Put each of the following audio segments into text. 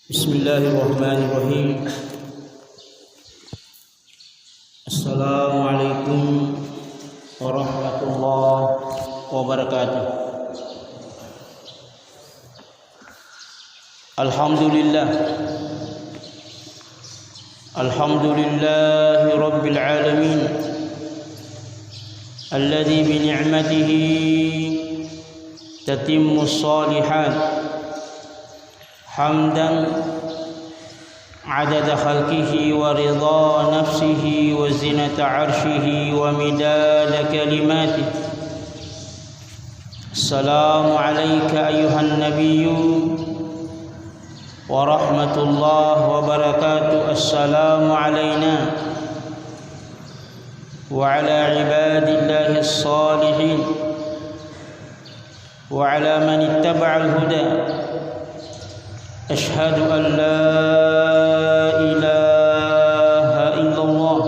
Bismillahirrahmanirrahim. Assalamualaikum warahmatullahi wabarakatuh. Alhamdulillah rabbil alamin alladzi bi ni'matihi tatimmu shalihat hamdan adada khalqihi wa ridha nafsihi wa zinata arshihi wa midada kalimatihi. Assalamu alayka ayuhan nabiyyu wa rahmatullahi wa barakatuh. Assalamu alayna wa ala ibadillahi as-salihin wa ala man ittaba'al huda. Ashhadu an la ilaha illallah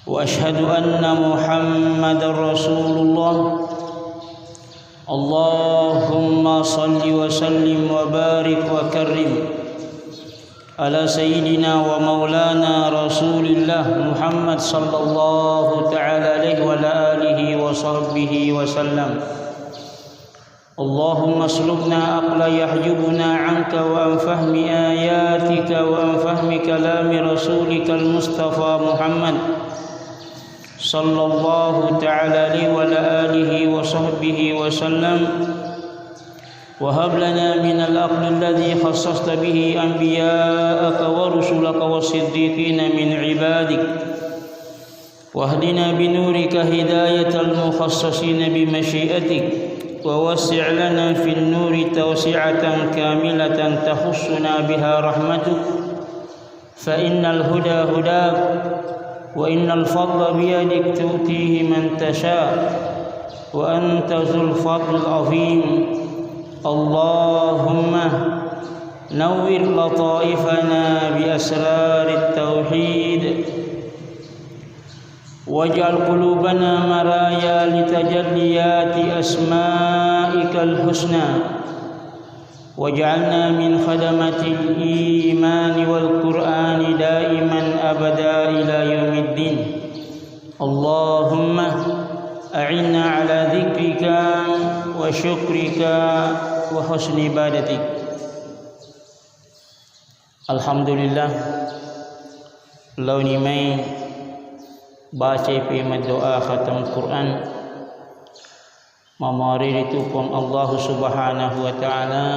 wa ashhadu anna Muhammadar Rasulullah. Allahumma salli wa sallim wa barik wa karrim ala sayyidina wa maulana Rasulillah Muhammad sallallahu ta'ala alaihi wa ala alihi wa sahbihi wa sallam. اللهم اسلبنا عقلا يحجبنا عنك وعن فهم آياتك وعن فهم كلام رسولك المصطفى محمد صلى الله تعالى عليه وعلى آله وصحبه وسلم. وهب لنا من العقل الذي خصصت به أنبياءك ورسلك والصديقين من عبادك، واهدنا بنورك هداية المخصصين بمشيئتك، ووسع لنا في النور توسعة كاملة تخصنا بها رحمتك، فإن الهدى هداك وإن الفضل بيدك تؤتيه من تشاء وأنت ذو الفضل العظيم. اللهم نور لطائفنا بأسرار التوحيد، واجعل قلوبنا مرايا لتجليات أسمائك الحسنى، واجعلنا من خدمة الإيمان والقرآن دائما أبدا إلى يوم الدين. اللهم أعنا على ذكرك وشكرك وحسن عبادتك. Alhamdulillah, lau nimai baca pema doa khatam Quran mamari itu pun Allah Subhanahu wa taala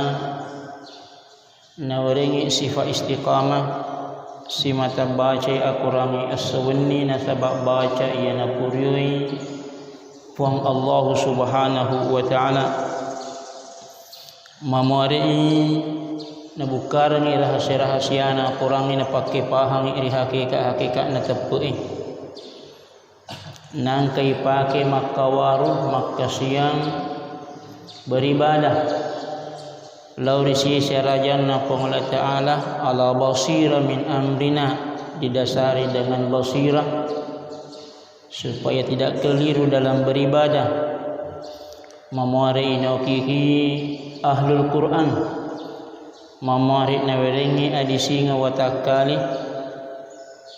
nawaringi sifat istiqamah si mata baca akurangi as-sunni nasabak baca ia napuriui pun Allah Subhanahu wa taala mamari nabukarni rahasia-rahasia na akurangi napake pahami iri hakikat na tepuih nang kay pake makawaru makasiang beribadah lauri si serajan na Allah Ta'ala ala basira min amrina, didasari dengan basirah supaya tidak keliru dalam beribadah. Mamari inokihi ahlul Quran, mamari nawerengi adisinga watakali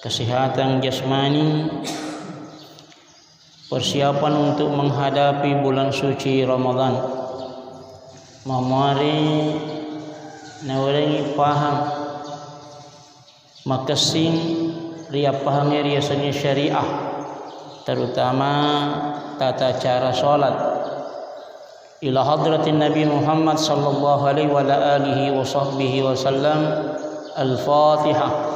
kesehatan jasmani, persiapan untuk menghadapi bulan suci Ramadan. Mamari nawarengi paham makasing ria pahamnya riasanya syariah, terutama tata cara salat. Ila hadratin Nabi Muhammad sallallahu alaihi wa alihi wa sahbihi wasallam. Al-Fatihah.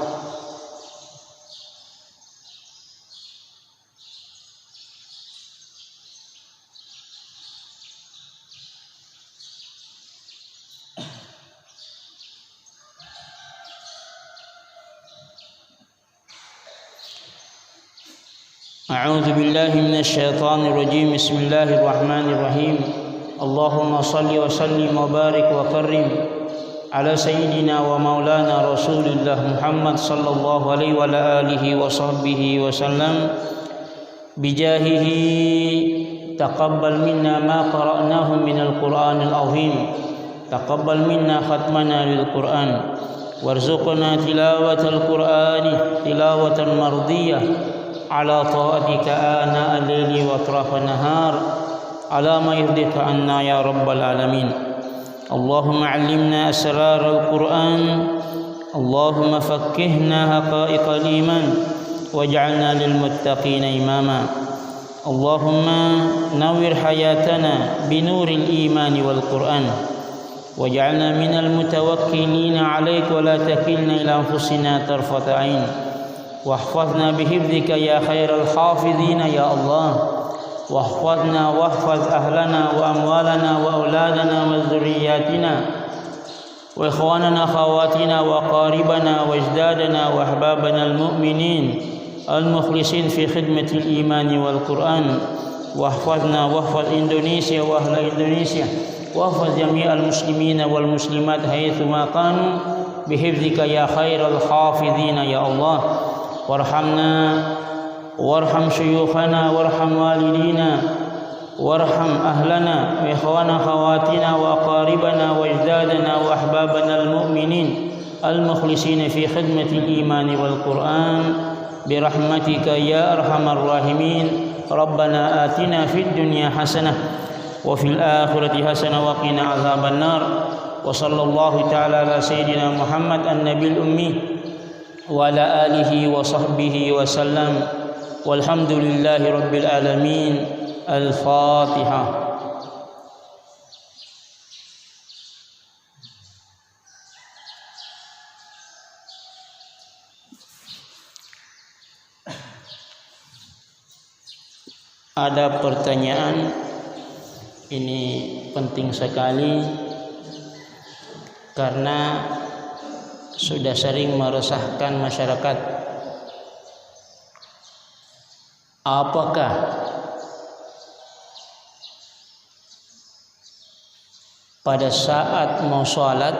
أعوذ بالله من الشيطان الرجيم. بسم الله الرحمن الرحيم. اللهم صل وسلم وبارك وكرم على سيدنا ومولانا رسول الله محمد صلى الله عليه وعلى آله وصحبه وسلم بجاهه تقبل منا ما قرأناه من القرآن العظيم تقبل منا ختمنا للقرآن وارزقنا تلاوة القرآن تلاوة مرضية على طاعتك آناء الليل وأطراف النهار على ما يرضيك عنا يا رب العالمين. اللهم علمنا أسرار القرآن، اللهم فقهنا حقائق الإيمان واجعلنا للمتقين إماما. اللهم نور حياتنا بنور الإيمان والقرآن واجعلنا من المتوكلين عليك ولا تكلنا إلى أنفسنا طرفة عين، واحفظنا بحفظك يا خير الحافظين يا الله، واحفظنا واحفظ أهلنا وأموالنا وأولادنا وذرياتنا وإخواننا خواتنا وقاربنا وأجدادنا وأحبابنا المؤمنين المخلصين في خدمة الإيمان والقرآن. واحفظنا واحفظ إندونيسيا وأهل إندونيسيا، واحفظ جميع المسلمين والمسلمات حيثما كانوا بحفظك يا خير الحافظين يا الله. وارحمنا وارحم شيوخنا وارحم والدينا وارحم أهلنا وإخوانا خواتنا وأقاربنا وأجدادنا وأحبابنا المؤمنين المخلصين في خدمة الإيمان والقرآن برحمتك يا أرحم الراحمين. ربنا آتنا في الدنيا حسنة وفي الآخرة حسنة وقنا عذاب النار. وصلى الله تعالى على سيدنا محمد النبي الأمي وعلى آله وصحبه وسلم والحمد لله رب العالمين. الفاتحة. Ada pertanyaan, ini penting sekali karena sudah sering meresahkan masyarakat. Apakah pada saat mau sholat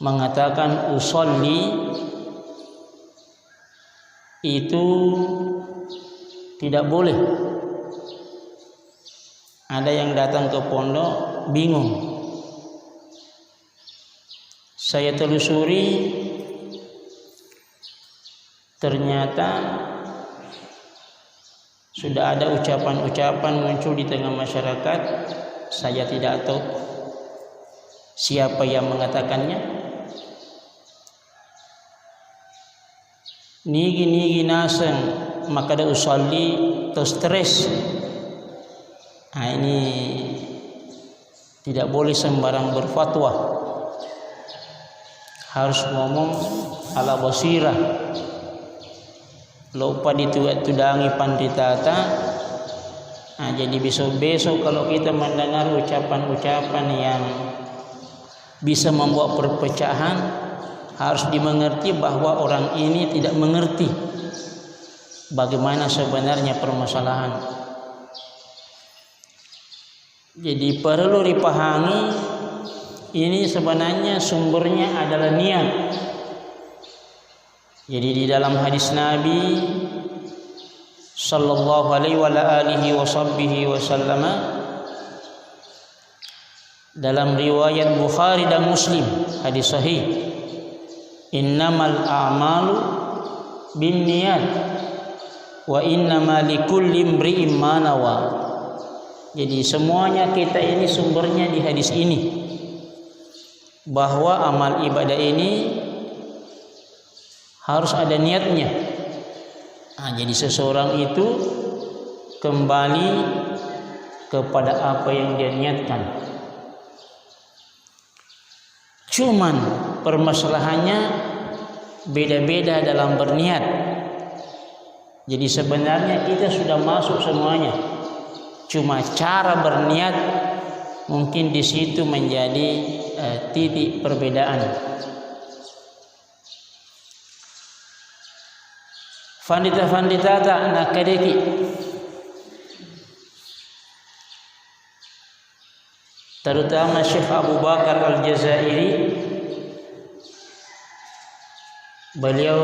mengatakan usolli itu tidak boleh? Ada yang datang ke pondok bingung. Saya telusuri, ternyata sudah ada ucapan-ucapan muncul di tengah masyarakat. Saya tidak tahu siapa yang mengatakannya. Nigi naseng maka ada usolli atau stres. Nah, ini tidak boleh sembarang berfatwa, harus ngomong ala basirah. Lupa ditudangi panditata. Nah, jadi besok-besok kalau kita mendengar ucapan-ucapan yang bisa membawa perpecahan, harus dimengerti bahwa orang ini tidak mengerti bagaimana sebenarnya permasalahan. Jadi perlu dipahami, ini sebenarnya sumbernya adalah niat. Jadi di dalam hadis Nabi sallallahu alaihi wa alihi wasallam, dalam riwayat Bukhari dan Muslim, hadis sahih, innamal a'malu binniyat wa innama likulli imri'in ma nawa. Jadi semuanya kita ini sumbernya di hadis ini, bahwa amal ibadah ini harus ada niatnya. Nah, jadi seseorang itu kembali kepada apa yang dia niatkan. Cuman permasalahannya beda-beda dalam berniat. Jadi sebenarnya kita sudah masuk semuanya, cuma cara berniat mungkin di situ menjadi titik perbedaan. Fandita tak nak kadeki, terutama Syekh Abu Bakar Al-Jazairi, beliau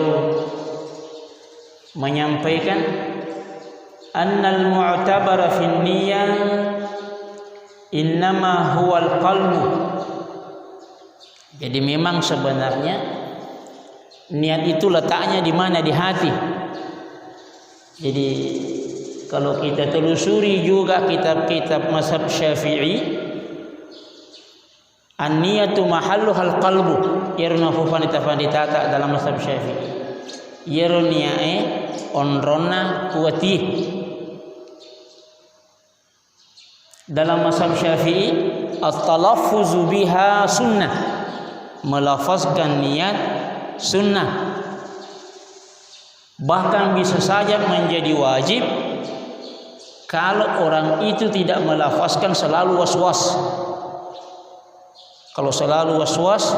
menyampaikan annal mu'tabara fin niyyah innama huwal qalbu. Jadi memang sebenarnya niat itu letaknya di mana? Di hati. Jadi kalau kita telusuri juga kitab-kitab mazhab Syafi'i, an-niyatu mahalluhal qalbu. Irna fufan ditata dalam mazhab Syafi'i. Yerniae onrona kuati. Dalam mazhab Syafi'i, at-talaffuzu biha sunnah. Melafazkan niat sunnah. Bahkan bisa saja menjadi wajib kalau orang itu tidak melafazkan selalu was-was. Kalau selalu was-was,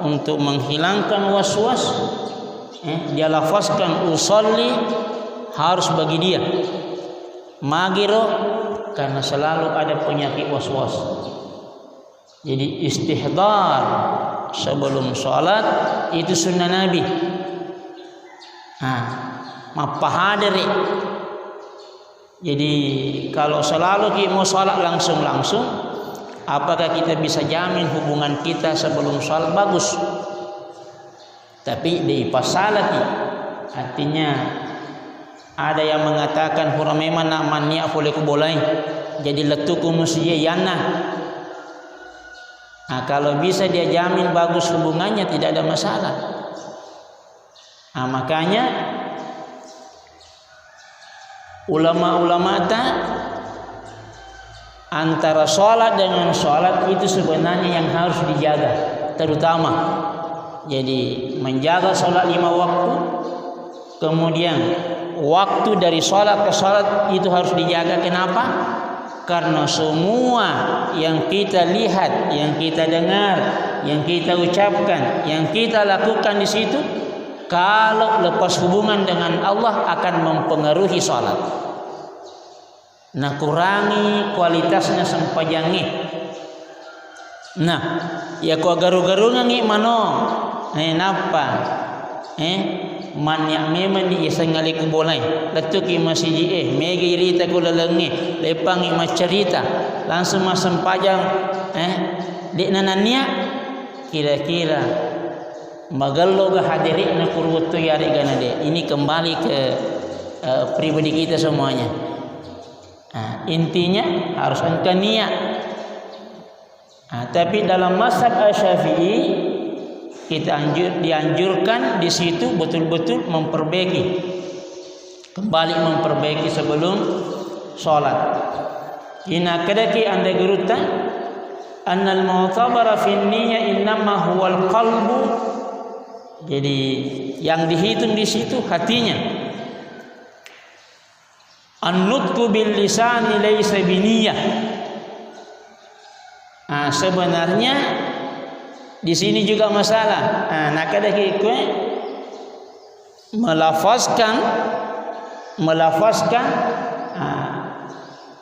untuk menghilangkan was-was, dia lafazkan usolli, harus bagi dia. Magiro, karena selalu ada penyakit was-was. Jadi istihdar sebelum sholat itu sunnah Nabi. Mapahadiri. Jadi kalau selalu kita mau sholat langsung, apakah kita bisa jamin hubungan kita sebelum sholat bagus? Tapi di pasalati, artinya ada yang mengatakan huramema nak mania boleh kubolai. Jadi letuku musyiya yana. Kalau bisa dia jamin bagus hubungannya, tidak ada masalah. Makanya ulama-ulama antara sholat dengan sholat itu sebenarnya yang harus dijaga, terutama jadi menjaga sholat 5 waktu, kemudian waktu dari sholat ke sholat itu harus dijaga. Kenapa? Karena semua yang kita lihat, yang kita dengar, yang kita ucapkan, yang kita lakukan di situ, kalau lepas hubungan dengan Allah akan mempengaruhi sholat. Nah, kurangi kualitasnya sempajangi. Nah, ya ko garu-garu ngi mano. Napa? Man yang memang di isangali ku bolai. Letuki masih megi rita ku lelengi, lepangi macerita. Langsung sempajang di nananya kira-kira magallo ga hadiri na kurwutu yari ganade. Ini kembali ke pribadi kita semuanya. Intinya harus angkat niat. Tapi dalam mazhab Syafi'i kita dianjurkan di situ betul-betul kembali memperbaiki sebelum sholat. Ina kadaki anda geruta annal mu'tabara fi niyyah innama huwal qalbu. Jadi yang dihitung di situ hatinya. An-nutqu bil lisani laysa biniyah. Sebenarnya di sini juga masalah. Nak ada kue melafazkan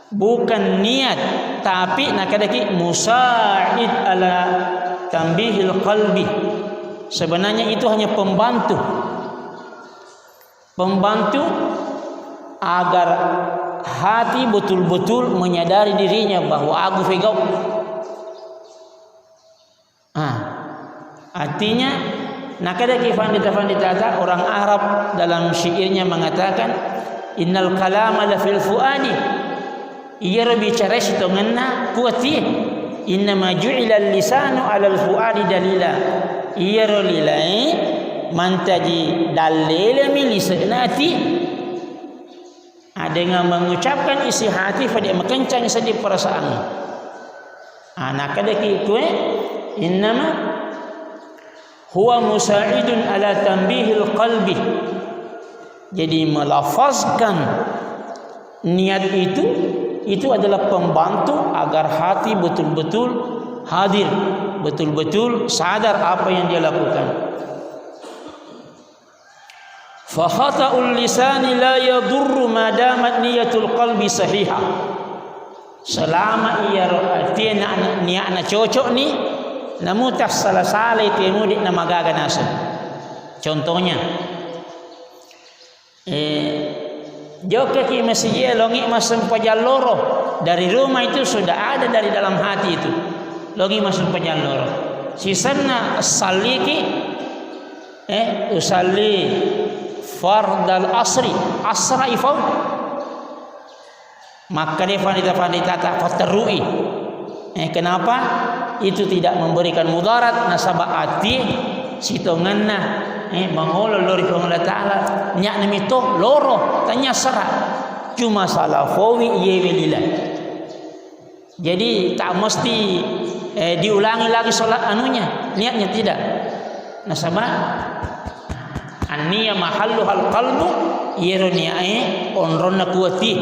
bukan niat, tapi nak ada musa'id ala tambihil qalbi. Sebenarnya itu hanya pembantu agar hati betul-betul menyadari dirinya bahwa aku fegau. Artinya nakada kifan ditata orang Arab dalam syairnya mengatakan innal kalama la fil fuadi. Ia berbicara itu ngena kuati. Inna ma ju'ila lisanu 'ala al-fuadi dalila. Ia rolilai mantaji dalil milisanati. Dengan mengucapkan isi hati pada mengencang sedih perasaan. Nakada kikue innama huwa musa'idun ala tambihil qalbi. Jadi melafazkan niat itu adalah pembantu agar hati betul-betul hadir, betul-betul sadar apa yang dia lakukan. Fa khata'ul lisani la yadurru ma damat niyatul qalbi sahihah. Selama ia artinya niatna cocok ni, namun tak salah-salah itu mudik na magaganasa. Contohnya Jauh ke masjid longi masuk pajal loro. Dari rumah itu sudah ada dari dalam hati itu. Longi masuk pajal loro. Sisana saliki usalli fardal asri asra ifau. Maka dia fanita tak fatarui. Kenapa? Itu tidak memberikan mudarat nasabah ati sitonganna mangolo lori Allah Ta'ala nyak nemito loro tanya serat cuma salafawi yewelillah. Jadi tak mesti diulangi lagi solat anunya niatnya tidak nasabah an-niyah mahalluhal qalbu yeroniae onronna kuati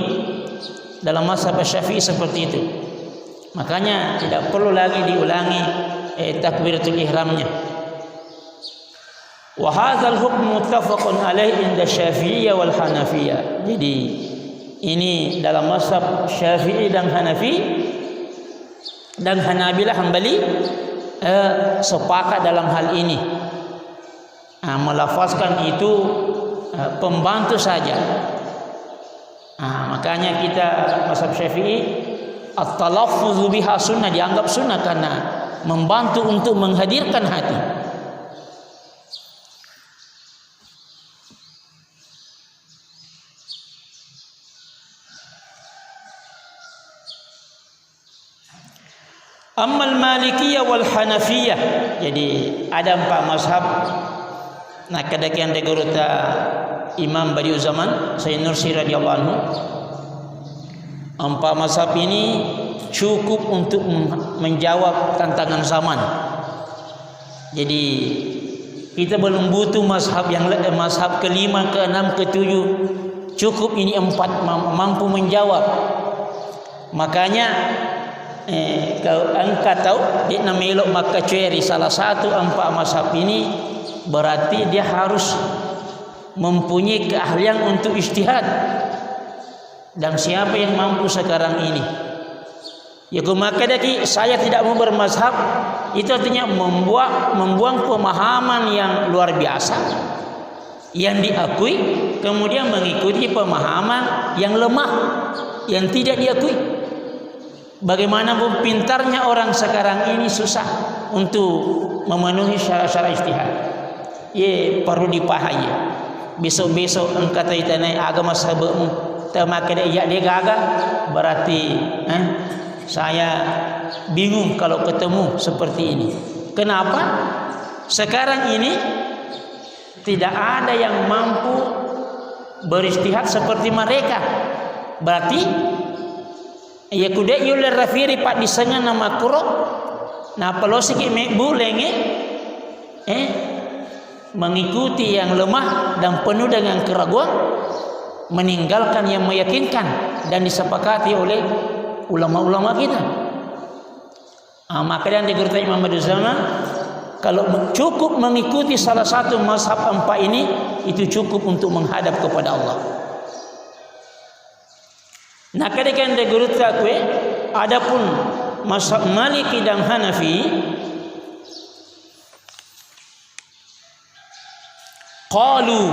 dalam mazhab Syafi'i seperti itu. Makanya tidak perlu lagi diulangi takbiratul ihramnya. Wa hadzal hukm muttafaqun alaih inda Syafi'iyah wal Hanafiyah. Jadi ini dalam mazhab Syafi'i dan Hanafi dan Hanabilah Hambali sepakat dalam hal ini. Melafazkan itu pembantu saja. Makanya kita mazhab Syafi'i at-talaffuz biha sunnah, dianggap sunnah karena membantu untuk menghadirkan hati. Ammal Malikiyah wal Hanafiyah. Jadi ada 4 mazhab. Nah, kadakian degurta Imam Badi'uz Zaman Sayyid Nursi radhiyallahu anhu. 4 mazhab ini cukup untuk menjawab tantangan zaman. Jadi kita belum butuh mazhab yang mazhab ke-5, ke-6, ke-7. Cukup ini 4 mampu menjawab. Makanya kalau engkau tahu dia namelok maka ceri salah satu 4 mazhab ini berarti dia harus mempunyai keahlian untuk ijtihad. Dan siapa yang mampu sekarang ini? Ya maka dari saya tidak mau bermazhab itu artinya membuang pemahaman yang luar biasa yang diakui kemudian mengikuti pemahaman yang lemah yang tidak diakui. Bagaimanapun pintarnya orang sekarang ini susah untuk memenuhi syarat-syarat ijtihad. Ye perlu dipahami. Besok-besok engkau tanai agama sahabatmu temakade iya dia gagal berarti saya bingung kalau ketemu seperti ini. Kenapa? Sekarang ini tidak ada yang mampu beristihad seperti mereka. Berarti ya kuda yuler rafiri pak disengan nama kuro na pelosiki bulenge mengikuti yang lemah dan penuh dengan keraguan, meninggalkan yang meyakinkan dan disepakati oleh ulama-ulama kita. Maka yang dikatakan Imam Badi'uz Zaman kalau cukup mengikuti salah satu mazhab 4 ini itu cukup untuk menghadap kepada Allah. Nah, kadang de guru takwe adapun mazhab Maliki dan Hanafi qalu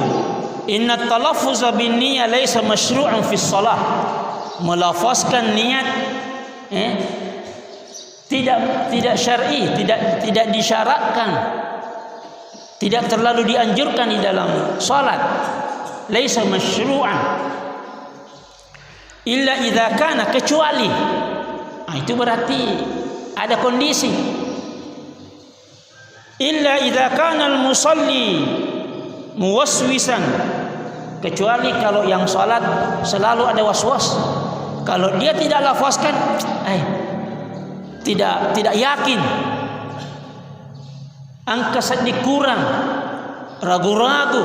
inna talaffuz bin niyyah laysa masyru'an fi shalah. Melafazkan niat tidak syar'i, tidak disyaratkan, tidak terlalu dianjurkan di dalam salat. Laysa masyru'an illa idza kana, kecuali itu berarti ada kondisi. Illa idza kana al-musalli muwaswisan, kecuali kalau yang salat selalu ada waswas. Kalau dia tidak lafazkan tidak yakin, angka sedih kurang, ragu-ragu,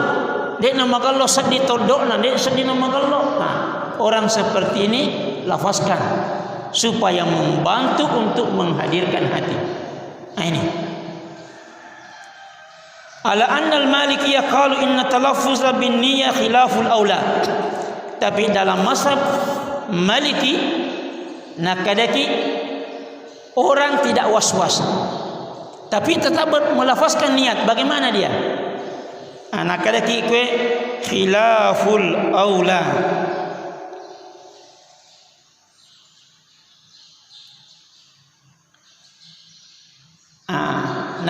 dia nama kalau sedih todokna, dia sedih nama kalau. Orang seperti ini lafazkan supaya membantu untuk menghadirkan hati. Ini. Ala anna al-Malikiyah qalu inna talaffuz bin niyyah khilaful aula. Tapi dalam mazhab Maliki nakadaki orang tidak was-was tapi tetap melafazkan niat. Bagaimana dia? Nakadaki kue khilaful aula.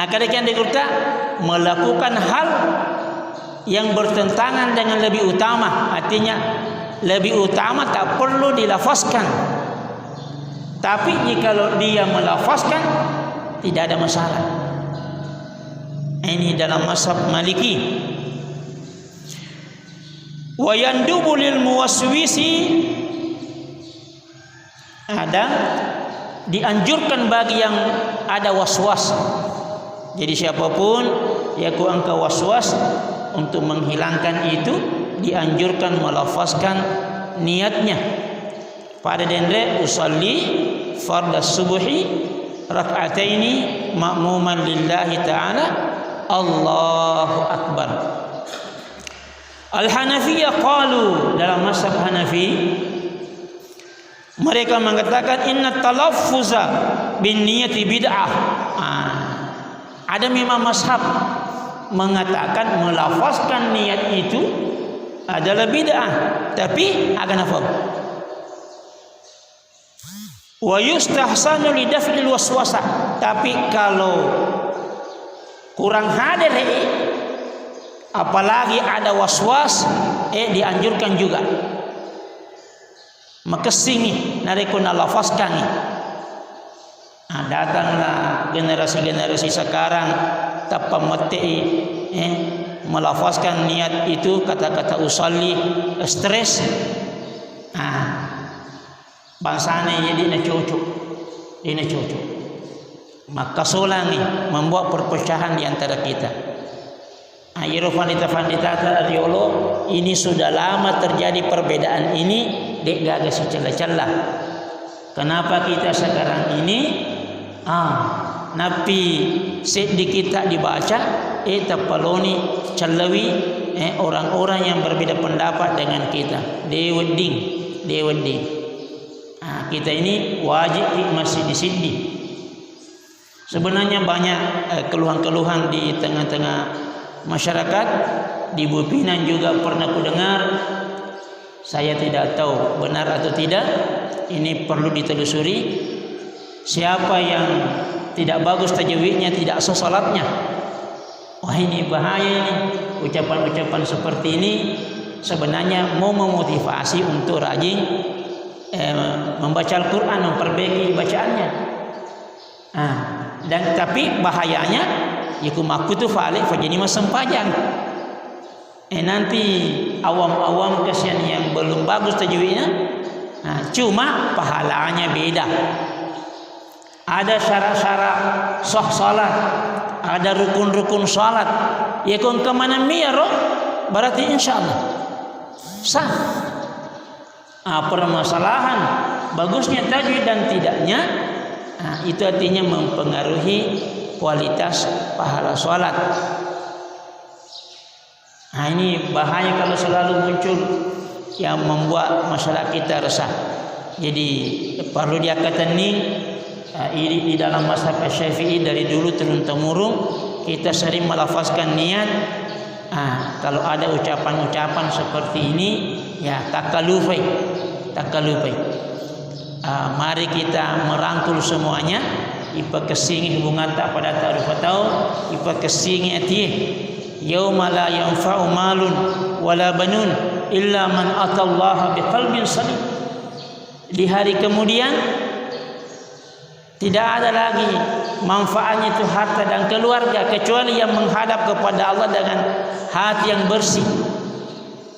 Nah, kadang-kadang kita melakukan hal yang bertentangan dengan lebih utama, artinya lebih utama tak perlu dilafazkan. Tapi jika dia melafazkan tidak ada masalah. Ini dalam mazhab Maliki. Wa yandubu lil muwaswisi, ada dianjurkan bagi yang ada waswas. Jadi siapapun yang angka waswas, untuk menghilangkan itu dianjurkan melafazkan niatnya. Pada dendre usalli fardhu subuhi rak'ataini ma'muman lillahi ta'ala Allahu akbar. Al-Hanafiyah qalu, dalam mazhab Hanafi mereka mengatakan inna talaffuza bin niyati bid'ah. Ada memang mazhab mengatakan melafazkan niat itu adalah bid'ah, tapi akan apa? Wa yustahsanu li daf'il waswasa, tapi kalau kurang hadir apalagi ada waswas dianjurkan juga. Maka singi narikuna lafazkan. Datanglah generasi-generasi sekarang tanpa mati melafazkan niat itu, kata-kata usalli stres. Bangsanya jadi nak cocok. Maka solangi membuat perpecahan di antara kita. Ayo vandita riolo, ini sudah lama terjadi perbedaan ini, dek gagas celah-celah. Kenapa kita sekarang ini napi sedikit kita dibaca tapaloni celawi orang-orang yang berbeda pendapat dengan kita. Deweding. Kita ini wajib masih disini. Sebenarnya banyak keluhan-keluhan di tengah-tengah masyarakat. Di Bupinan juga pernah ku dengar. Saya tidak tahu benar atau tidak. Ini perlu ditelusuri. Siapa yang tidak bagus tajwidnya, tidak sah salatnya. Wah, ini bahaya ini. Ucapan-ucapan seperti ini sebenarnya mau memotivasi untuk rajin membaca Al-Quran, memperbaiki bacaannya. Dan tapi bahayanya yakum aku tu falik fajini masempajang. Nanti awam-awam kasihan yang belum bagus tajwidnya. Cuma pahalanya beda. Ada syarat-syarat sah salat, ada rukun-rukun salat. Ya kon kemana miyaro berarti insyaallah sah. Permasalahan bagusnya tajwid dan tidaknya, itu artinya mempengaruhi kualitas pahala salat. Ini bahaya kalau selalu muncul yang membuat masyarakat kita resah. Jadi perlu diangkat nih. Di dalam mazhab Syafi'i dari dulu turun temurun kita sering melafazkan niat. Kalau ada ucapan-ucapan seperti ini, ya takalufai. Mari kita merangkul semuanya. Ipa kesingi hubungan tak pada tarufatau. Ipa kesingi atiyah. Yauma la yanfa'u malun wala banun illa man atallaha biqalbin salim. Di hari kemudian tidak ada lagi manfaatnya itu harta dan keluarga kecuali yang menghadap kepada Allah dengan hati yang bersih.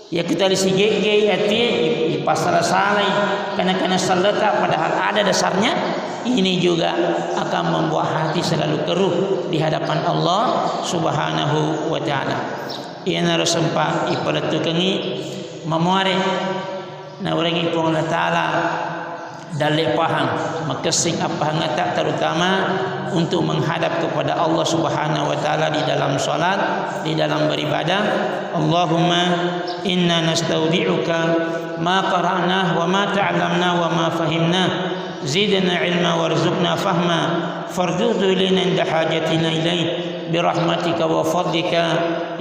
Ya kita lisigege hati di pasar salai kena salata padahal ada dasarnya. Ini juga akan membuat hati selalu keruh di hadapan Allah Subhanahu wa taala. Ina rasempa ipalatu kangi memuare na orang ipong Allah taala dalil pahang makasing apa ngata terutama untuk menghadap kepada Allah Subhanahu wa taala di dalam salat, di dalam beribadah. Allahumma inna nastaudi'uka ma qara'na wa ma ta'lamna wa ma fahimna zidna ilma warzuqna fahma fardudu ilaina inda hajatina ilaih birahmatika wa fadlika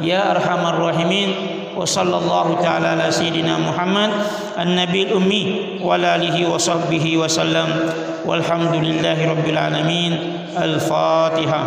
ya arhamar rahimin. وصلى الله تعالى على سيدنا محمد النبي الأمي وعلى آله وصحبه وسلم والحمد لله رب العالمين. الفاتحة.